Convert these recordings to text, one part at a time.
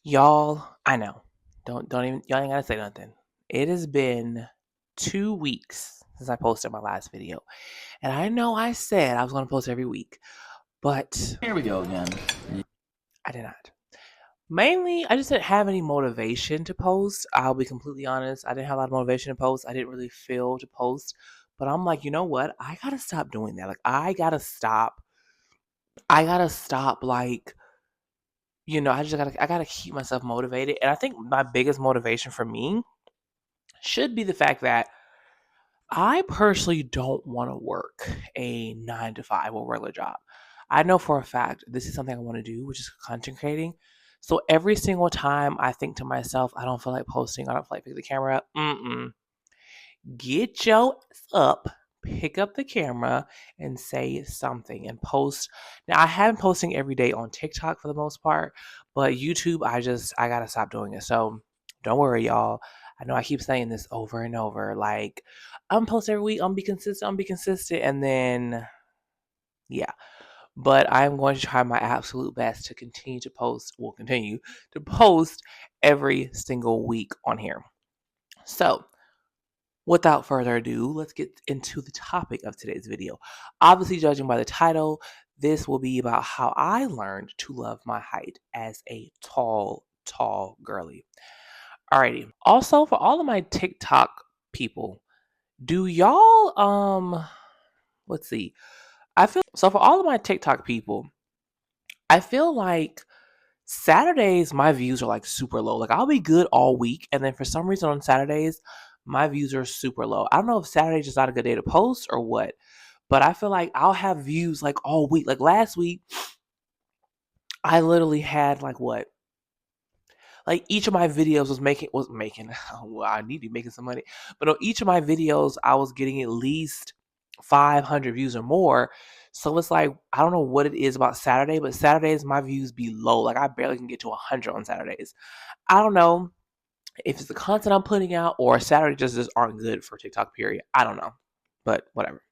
Y'all, I know. Don't even y'all ain't gotta say nothing. It has been 2 weeks since I posted my last video. And I know I said I was gonna post every week, but Here we go again. I did not. Mainly, I just didn't have any motivation to post. I'll be completely honest. I didn't have a lot of motivation to post. I didn't really feel to post. But I'm like, you know what? I gotta stop doing that. Like I gotta stop. I gotta stop I gotta keep myself motivated. And I think my biggest motivation for me should be the fact that I personally don't want to work a 9 to 5 or regular job. I know for a fact this is something I want to do, which is content creating. So every single time I think to myself, I don't feel like posting, I don't feel like picking the camera up. Get your ass up, pick up the camera, and say something and post. Now I have been posting every day on TikTok for the most part, but YouTube, I gotta stop doing it. So don't worry, y'all. I know I keep saying this over and over. Like I'm post every week, I'm be consistent, and then yeah. But I'm going to try my absolute best to continue to post every single week on here. So without further ado, let's get into the topic of today's video. Obviously, judging by the title, this will be about how I learned to love my height as a tall girly. Alrighty. Also, for all of my TikTok people, do y'all let's see. I feel so for all of my TikTok people, I feel like Saturdays, my views are like super low. Like I'll be good all week, and then for some reason on Saturdays, my views are super low. I don't know if Saturday's just not a good day to post or what, but I feel like I'll have views like all week. Like last week, I literally had like what? Like each of my videos was making. Well, I need to be making some money, but on each of my videos, I was getting at least 500 views or more. So it's like I don't know what it is about Saturday, but Saturdays my views be low. Like I barely can get to 100 on Saturdays. I don't know if it's the content I'm putting out or Saturday just aren't good for TikTok, period. I don't know, but whatever.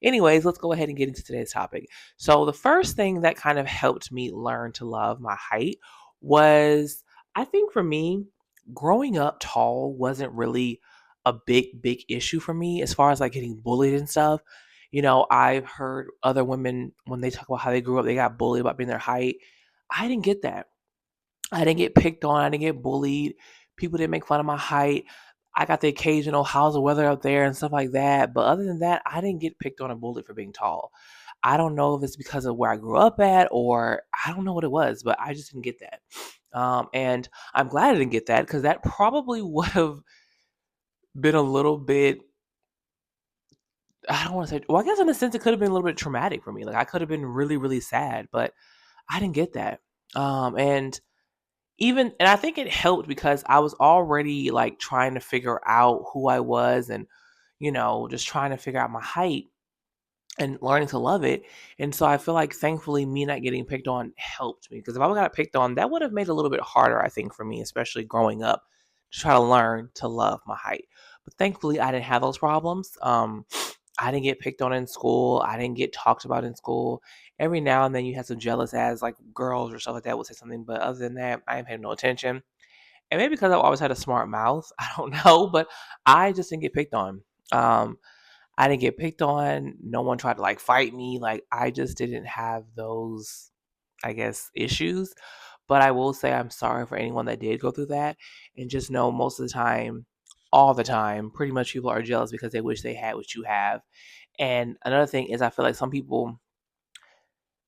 Anyways, let's go ahead and get into today's topic. So, the first thing that kind of helped me learn to love my height was, I think for me, growing up tall wasn't really a big issue for me as far as like getting bullied and stuff. I've heard other women when they talk about how they grew up, they got bullied about being their height. I didn't get that. I didn't get picked on. I didn't get bullied. People didn't make fun of my height. I got the occasional how's the weather up there and stuff like that. But other than that, I didn't get picked on and bullied for being tall. I don't know if it's because of where I grew up at or I don't know what it was, but I just didn't get that. And I'm glad I didn't get that because that probably would have been a little bit, I don't want to say, well, I guess in a sense it could have been a little bit traumatic for me. Like I could have been really sad, but I didn't get that. And I think it helped because I was already like trying to figure out who I was and just trying to figure out my height and learning to love it. And so I feel like thankfully me not getting picked on helped me because if I would got picked on, that would have made it a little bit harder, I think, for me, especially growing up, to try to learn to love my height. But thankfully I didn't have those problems. I didn't get picked on in school. I didn't get talked about in school. Every now and then you had some jealous ass like girls or stuff like that would say something, but other than that, I ain't paying no attention. And maybe because I've always had a smart mouth, I don't know, but I just didn't get picked on. Um, I didn't get picked on. No one tried to like fight me. Like I just didn't have those, I guess, issues. But I will say I'm sorry for anyone that did go through that. And just know most of the time, all the time, pretty much people are jealous because they wish they had what you have. And another thing is I feel like some people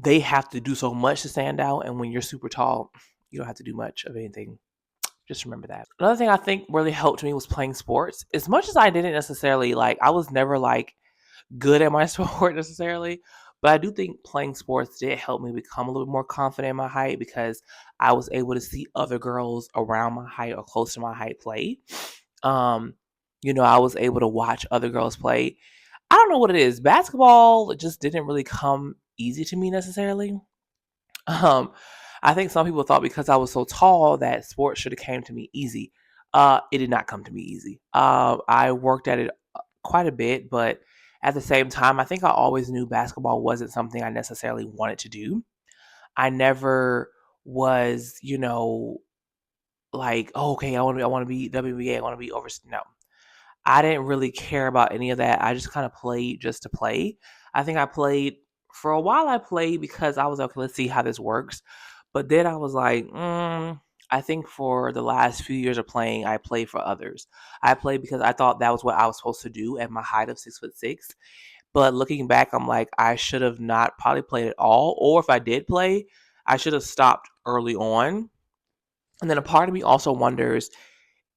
they have to do so much to stand out. And when you're super tall, you don't have to do much of anything. Just remember that. Another thing I think really helped me was playing sports. As much as I didn't necessarily like, I was never like good at my sport necessarily, but I do think playing sports did help me become a little bit more confident in my height because I was able to see other girls around my height or close to my height play. Um, I was able to watch other girls play. I don't know what it is. Basketball just didn't really come easy to me necessarily. Um, I think some people thought because I was so tall that sports should have came to me easy. It did not come to me easy. I worked at it quite a bit, but at the same time, I think I always knew basketball wasn't something I necessarily wanted to do. I never was, like, oh, okay, I want to be WNBA, I want to be over. No, I didn't really care about any of that. I just kind of played just to play. I think I played for a while. I played because I was like, okay, let's see how this works. But then I was like, I think for the last few years of playing, I played for others. I played because I thought that was what I was supposed to do at my height of 6'6". But looking back, I'm like, I should have not probably played at all. Or if I did play, I should have stopped early on. And then a part of me also wonders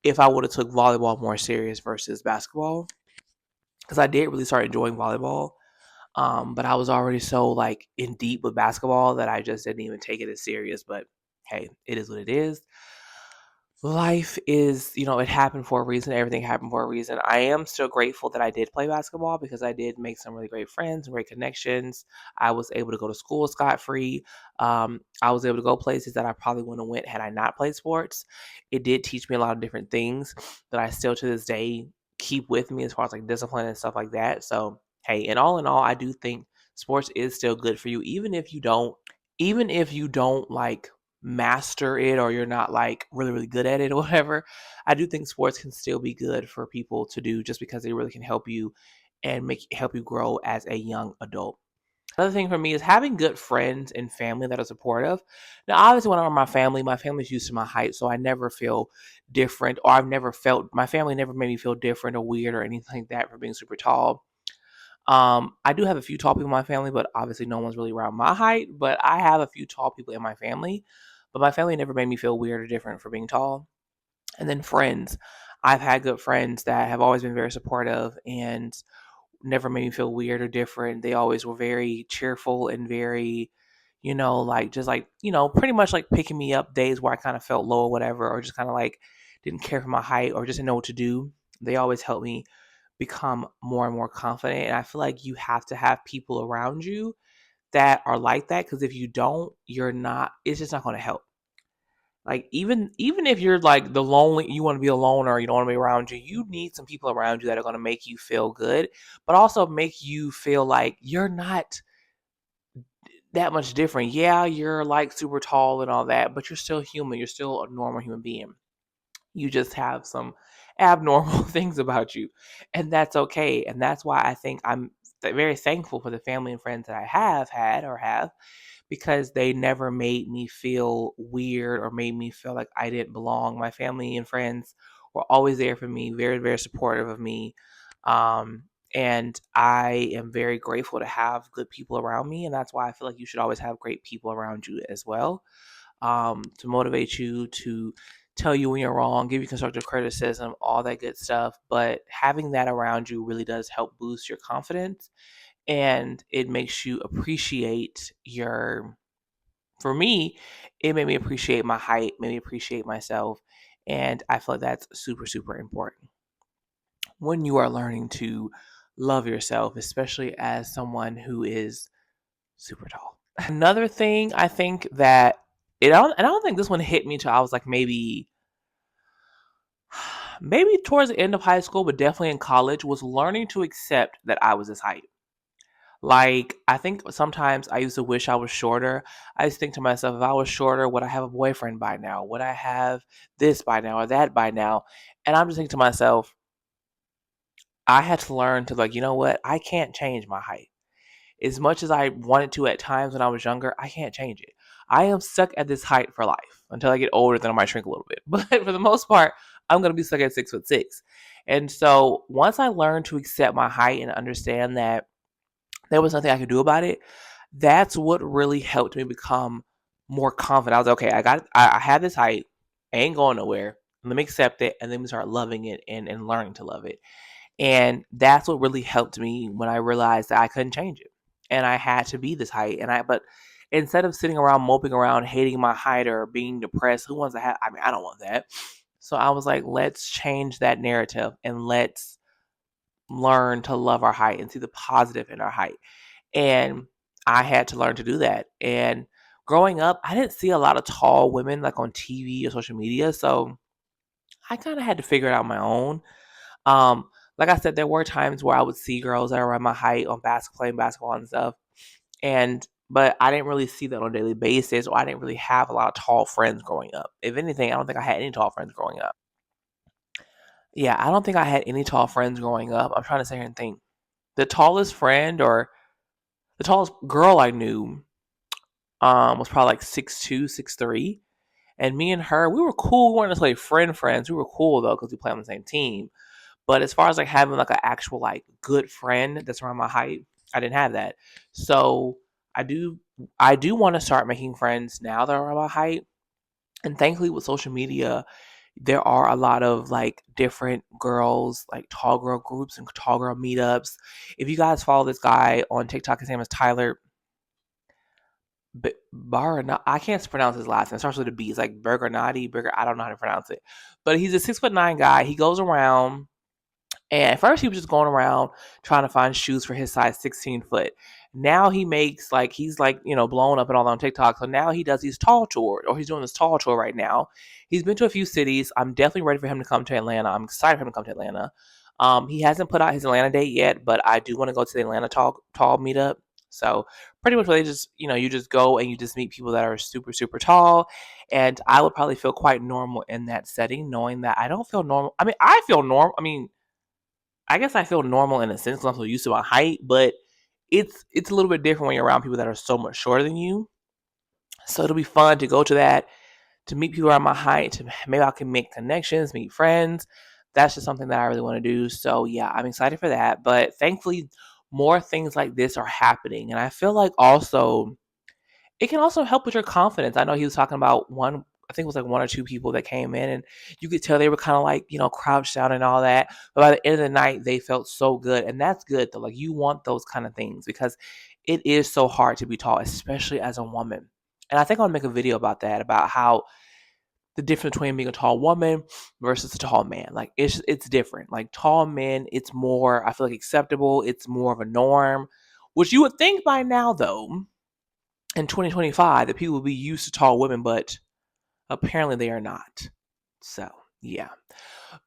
if I would have took volleyball more serious versus basketball, because I did really start enjoying volleyball. But I was already so like in deep with basketball that I just didn't even take it as serious. But hey, it is what it is. Life is, it happened for a reason. Everything happened for a reason. I am still grateful that I did play basketball because I did make some really great friends and great connections. I was able to go to school scot free. I was able to go places that I probably wouldn't have went had I not played sports. It did teach me a lot of different things that I still to this day keep with me as far as like discipline and stuff like that. So hey, and all in all, I do think sports is still good for you, even if you don't like master it or you're not like really really good at it or whatever. I do think sports can still be good for people to do just because they really can help you and help you grow as a young adult. Another thing for me is having good friends and family that are supportive. Now, obviously, when I'm with my family's used to my height, so I never feel different, or I've never felt my family never made me feel different or weird or anything like that for being super tall. I do have a few tall people in my family, but obviously no one's really around my height. But I have a few tall people in my family, but my family never made me feel weird or different for being tall. And then friends. I've had good friends that have always been very supportive and never made me feel weird or different. They always were very cheerful and very, like just like, pretty much like picking me up days where I kind of felt low or whatever, or just kind of like didn't care for my height or just didn't know what to do. They always helped me become more and more confident. And I feel like you have to have people around you that are like that, because if you don't, it's just not going to help. Like even if you're like the lonely, you want to be alone or you don't want to be around you, you need some people around you that are going to make you feel good, but also make you feel like you're not that much different. Yeah, you're like super tall and all that, but you're still human. You're still a normal human being. You just have some abnormal things about you, and that's okay. And that's why I think I'm very thankful for the family and friends that I have had or have, because they never made me feel weird or made me feel like I didn't belong. My family and friends were always there for me, very, very supportive of me. Um, and I am very grateful to have good people around me. And that's why I feel like you should always have great people around you as well, to motivate you, to tell you when you're wrong, give you constructive criticism, all that good stuff. But having that around you really does help boost your confidence, and it makes you appreciate for me, it made me appreciate my height, made me appreciate myself. And I feel like that's super, super important when you are learning to love yourself, especially as someone who is super tall. Another thing I think that I don't think this one hit me till I was like maybe towards the end of high school, but definitely in college, was learning to accept that I was this height. Like, I think sometimes I used to wish I was shorter. I used to think to myself, if I was shorter, would I have a boyfriend by now? Would I have this by now or that by now? And I'm just thinking to myself, I had to learn to, like, you know what? I can't change my height. As much as I wanted to at times when I was younger, I can't change it. I am stuck at this height for life until I get older, then I might shrink a little bit. But for the most part, I'm going to be stuck at 6'6". And so once I learned to accept my height and understand that there was nothing I could do about it, that's what really helped me become more confident. I was okay. I have this height. I ain't going nowhere. Let me accept it, and then we start loving it and learning to love it. And that's what really helped me when I realized that I couldn't change it, and I had to be this height. But instead of sitting around moping around, hating my height or being depressed, who wants to have? I mean, I don't want that. So I was like, let's change that narrative and let's learn to love our height and see the positive in our height. And I had to learn to do that. And growing up, I didn't see a lot of tall women like on TV or social media. So I kind of had to figure it out on my own. Um, like I said, there were times where I would see girls that are around my height on playing basketball and stuff. And but I didn't really see that on a daily basis, or I didn't really have a lot of tall friends growing up. If anything, I don't think I had any tall friends growing up. Yeah, I don't think I had any tall friends growing up. I'm trying to sit here and think. The tallest friend or the tallest girl I knew was probably like 6'2", 6'3". And me and her, we were cool. We weren't necessarily friends. We were cool though because we played on the same team. But as far as like having like an actual like good friend that's around my height, I didn't have that. So I do I do want to start making friends now that are around my height. And thankfully with social media, there are a lot of like different girls, like tall girl groups and tall girl meetups. If you guys follow this guy on TikTok, his name is Tyler Bar. I can't pronounce his last name. It starts with a B. It's like Bergernati. Burger. I don't know how to pronounce it. But he's a 6'9" guy. He goes around and at first he was just going around trying to find shoes for his size 16 foot. Now he makes like he's like, blown up and all on TikTok. So now he does these tall tours, or he's doing this tall tour right now. He's been to a few cities. I'm definitely ready for him to come to Atlanta. I'm excited for him to come to Atlanta. He hasn't put out his Atlanta date yet, but I do want to go to the Atlanta tall meetup. So pretty much where they just, you just go and you just meet people that are super, super tall. And I would probably feel quite normal in that setting, knowing that I don't feel normal. I mean, I feel normal. I mean, I guess I feel normal in a sense because I'm so used to my height, but it's a little bit different when you're around people that are so much shorter than you. So it'll be fun to go to that, to meet people around my height, to maybe I can make connections, meet friends. That's just something that I really want to do. So yeah, I'm excited for that. But thankfully, more things like this are happening, and I feel like also it can also help with your confidence. I know he was talking about one, I think it was like one or two people that came in and you could tell they were kind of like, crouched down and all that. But by the end of the night, they felt so good. And that's good though. Like you want those kind of things because it is so hard to be tall, especially as a woman. And I think I'll make a video about that, about how the difference between being a tall woman versus a tall man. Like it's different. Like tall men, it's more, I feel like acceptable. It's more of a norm, which you would think by now though in 2025 that people will be used to tall women, but apparently they are not. So, yeah.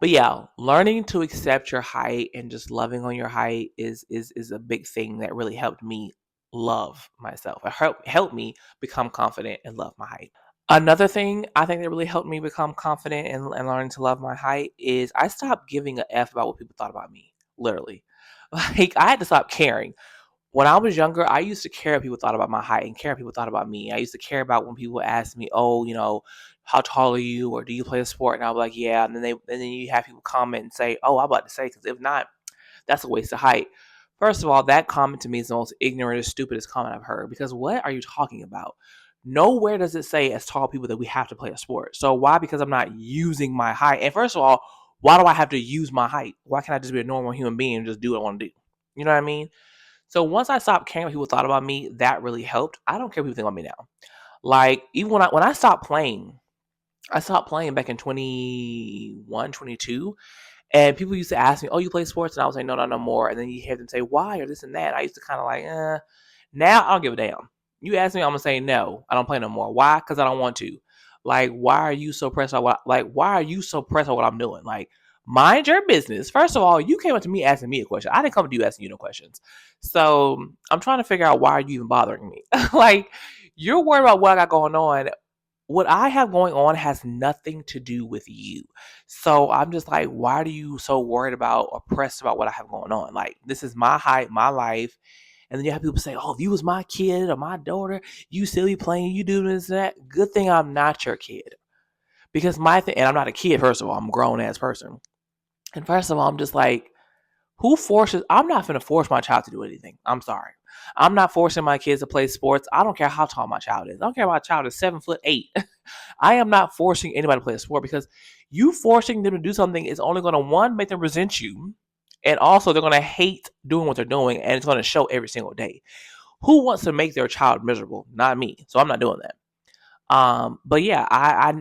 But yeah, learning to accept your height and just loving on your height is a big thing that really helped me love myself. It helped me become confident and love my height. Another thing I think that really helped me become confident and learning to love my height is I stopped giving a F about what people thought about me. Literally. Like I had to stop caring. When I was younger, I used to care what people thought about my height and care what people thought about me. I used to care about when people asked me, "Oh, how tall are you, or do you play a sport?" And I'll be like, "Yeah." And then you have people comment and say, "Oh, I'm about to say," because if not, that's a waste of height. First of all, that comment to me is the most ignorant or stupidest comment I've heard. Because what are you talking about? Nowhere does it say as tall people that we have to play a sport. So why? Because I'm not using my height. And first of all, why do I have to use my height? Why can't I just be a normal human being and just do what I want to do? You know what I mean? So once I stopped caring what people thought about me, that really helped. I don't care what people think about me now. Like even when I stopped playing, I stopped playing back in 21, 22. And people used to ask me, "Oh, you play sports?" And I was like, "No, no, no more." And then you hear them say, "Why?" or this and that. I used to kind of like, Now I don't give a damn. You ask me, I'm gonna say no. I don't play no more. Why? Because I don't want to. Like, why are you so pressed on what? Like, why are you so pressed on what I'm doing? Like, mind your business. First of all, you came up to me asking me a question. I didn't come to you asking you no questions. So I'm trying to figure out why are you even bothering me? Like, you're worried about what I got going on. What I have going on has nothing to do with you. So I'm just like, why are you so worried about or pressed about what I have going on? Like, this is my height, my life. And then you have people say, "Oh, if you was my kid or my daughter, you still be playing, you do this, that." Good thing I'm not your kid. Because my thing, and I'm not a kid, first of all, I'm a grown ass person. And first of all, I'm just like, I'm not going to force my child to do anything. I'm sorry. I'm not forcing my kids to play sports. I don't care how tall my child is. I don't care if my child is 7'8". I am not forcing anybody to play a sport because you forcing them to do something is only going to, one, make them resent you. And also, they're going to hate doing what they're doing. And it's going to show every single day. Who wants to make their child miserable? Not me. So I'm not doing that. But yeah,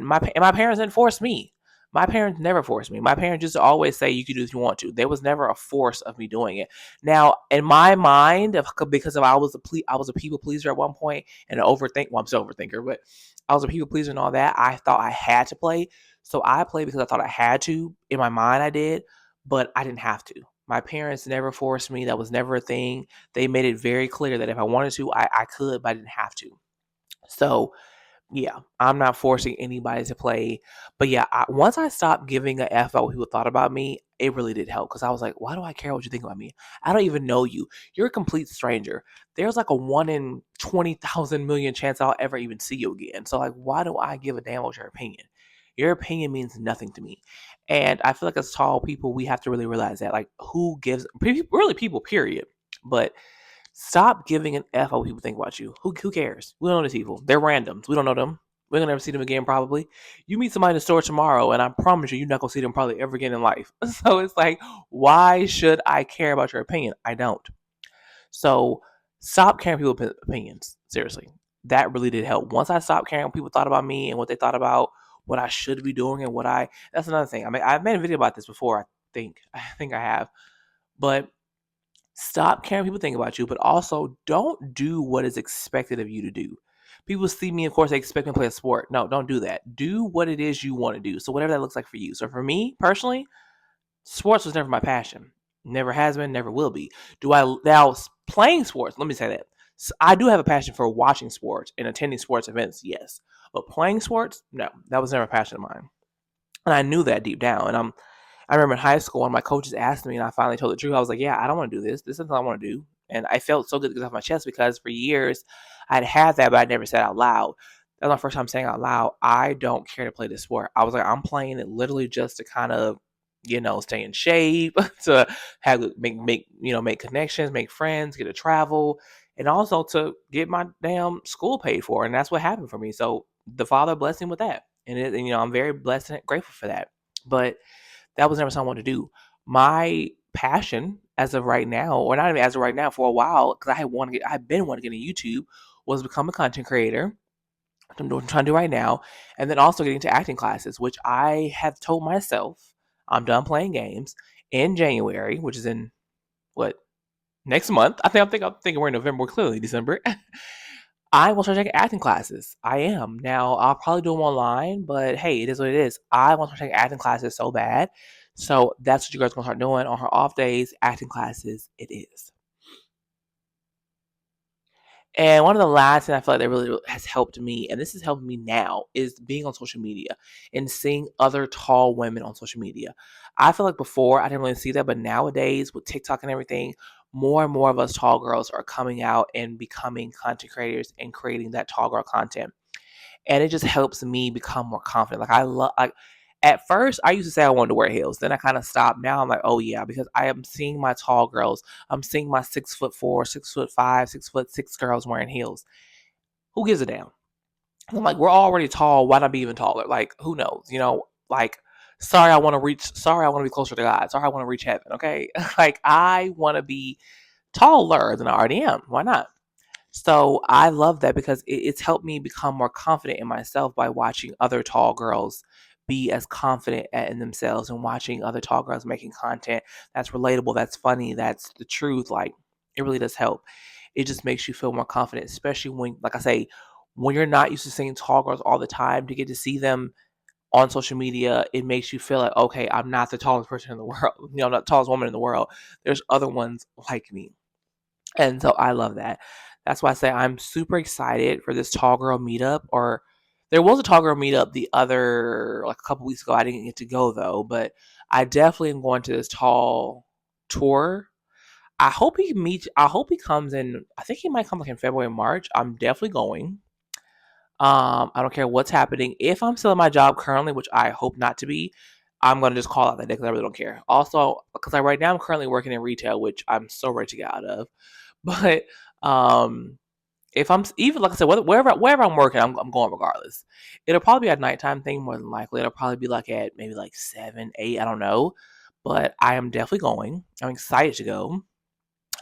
my parents didn't force me. My parents never forced me. My parents just always say you can do if you want to. There was never a force of me doing it. Now, in my mind, because of I was a people pleaser at one point and an overthink. Well, I'm still an overthinker, but I was a people pleaser and all that. I thought I had to play, so I played because I thought I had to. In my mind, I did, but I didn't have to. My parents never forced me. That was never a thing. They made it very clear that if I wanted to, I could, but I didn't have to. So yeah, I'm not forcing anybody to play. But yeah, once I stopped giving a F about what people thought about me, it really did help because I was like, why do I care what you think about me? I don't even know you. You're a complete stranger. There's like a 1 in 20,000 million chance I'll ever even see you again. So, like, why do I give a damn about your opinion? Your opinion means nothing to me. And I feel like as tall people, we have to really realize that. Like, who gives, really people, period. But stop giving an F on what people think about you. Who cares? We don't know these people. They're randoms. We don't know them. We're gonna never see them again, probably. You meet somebody in the store tomorrow, and I promise you, you're not gonna see them probably ever again in life. So it's like, why should I care about your opinion? I don't. So stop caring people's opinions. Seriously, that really did help. Once I stopped caring what people thought about me and what they thought about what I should be doing and what I. That's another thing. I mean, I've made a video about this before. I think I have, but stop caring what people think about you, but also don't do what is expected of you to do. People see me, of course, they expect me to play a sport. No, don't do that. Do what it is you want to do. So whatever that looks like for you. So for me personally, sports was never my passion. Never has been, never will be. Do I now playing sports? Let me say that. I do have a passion for watching sports and attending sports events, yes. But playing sports, no, that was never a passion of mine. And I knew that deep down. I remember in high school when my coaches asked me and I finally told the truth, I was like, yeah, I don't want to do this. This is something I want to do. And I felt so good to get off my chest because for years I'd had that, but I never said out loud. That was my first time saying out loud, I don't care to play this sport. I was like, I'm playing it literally just to kind of, stay in shape, to have make connections, make friends, get to travel, and also to get my damn school paid for. And that's what happened for me. So the Father blessed me with that. And I'm very blessed and grateful for that. But that was never something I wanted to do. My passion, as of right now, or not even as of right now, for a while, because I've been wanting to get into YouTube, was become a content creator. I'm trying to do right now, and then also getting into acting classes, which I have told myself I'm done playing games in January, which is in what next month. I'm thinking we're in November, clearly December. I will start taking acting classes. I am. Now, I'll probably do them online, but hey, it is what it is. I want to start taking acting classes so bad. So that's what you guys are going to start doing on her off days. Acting classes, it is. And one of the last things I feel like that really has helped me, and this has helped me now, is being on social media and seeing other tall women on social media. I feel like before I didn't really see that, but nowadays with TikTok and everything, more and more of us tall girls are coming out and becoming content creators and creating that tall girl content. And it just helps me become more confident. Like I love, like at first I used to say I wanted to wear heels, then I kind of stopped. Now I'm like, oh yeah, because I am seeing my tall girls. I'm seeing my 6'4", 6'5", 6'6" girls wearing heels. Who gives a damn? I'm like, we're already tall. Why not be even taller? Like, who knows? Like, sorry, I want to reach. Sorry, I want to be closer to God. Sorry, I want to reach heaven. Okay, like I want to be taller than I already am. Why not? So I love that because it's helped me become more confident in myself by watching other tall girls be as confident in themselves and watching other tall girls making content that's relatable, that's funny, that's the truth. Like it really does help. It just makes you feel more confident, especially when, like I say, when you're not used to seeing tall girls all the time, to get to see them on social media, it makes you feel like, okay, I'm not the tallest person in the world. I'm not the tallest woman in the world. There's other ones like me. And so I love that. That's why I say I'm super excited for this tall girl meetup. Or there was a tall girl meetup the other like a couple weeks ago. I didn't get to go though, but I definitely am going to this tall tour. I hope he comes in. I think he might come like in February, March. I'm definitely going. I don't care what's happening. If I'm still in my job currently, which I hope not to be, I'm gonna just call out that day because I really don't care. Also, because right now I'm currently working in retail, which I'm so ready to get out of. But um, if I'm even like I said, wherever I'm working, I'm going regardless. It'll probably be a nighttime thing more than likely. It'll probably be like at maybe like 7, 8. I don't know, but I am definitely going. I'm excited to go.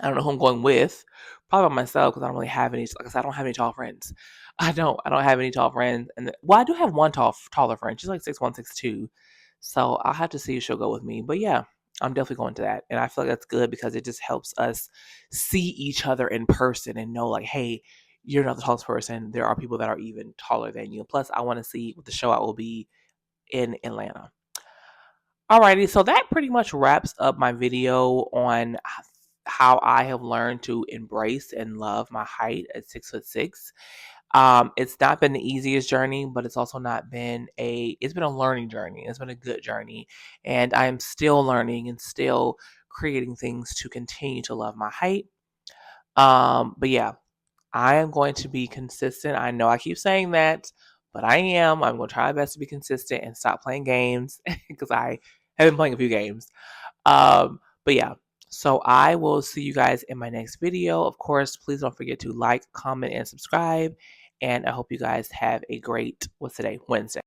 I don't know who I'm going with. Probably by myself because I don't really have any. Like I said, I don't have any tall friends. I don't. I don't have any tall friends. And well, I do have one taller friend. She's like 6'1", 6'2". So I'll have to see if she'll go with me. But yeah, I'm definitely going to that, and I feel like that's good because it just helps us see each other in person and know like, hey, you're not the tallest person. There are people that are even taller than you. Plus, I want to see what the show out will be in Atlanta. Alrighty, so that pretty much wraps up my video on how I have learned to embrace and love my height at 6'6". It's not been the easiest journey, but it's also not been it's been a learning journey. It's been a good journey. And I am still learning and still creating things to continue to love my height. But yeah, I am going to be consistent. I know I keep saying that, but I am. I'm going to try my best to be consistent and stop playing games because I have been playing a few games. But yeah, so I will see you guys in my next video. Of course, please don't forget to like, comment, and subscribe. And I hope you guys have a great, what's today? Wednesday.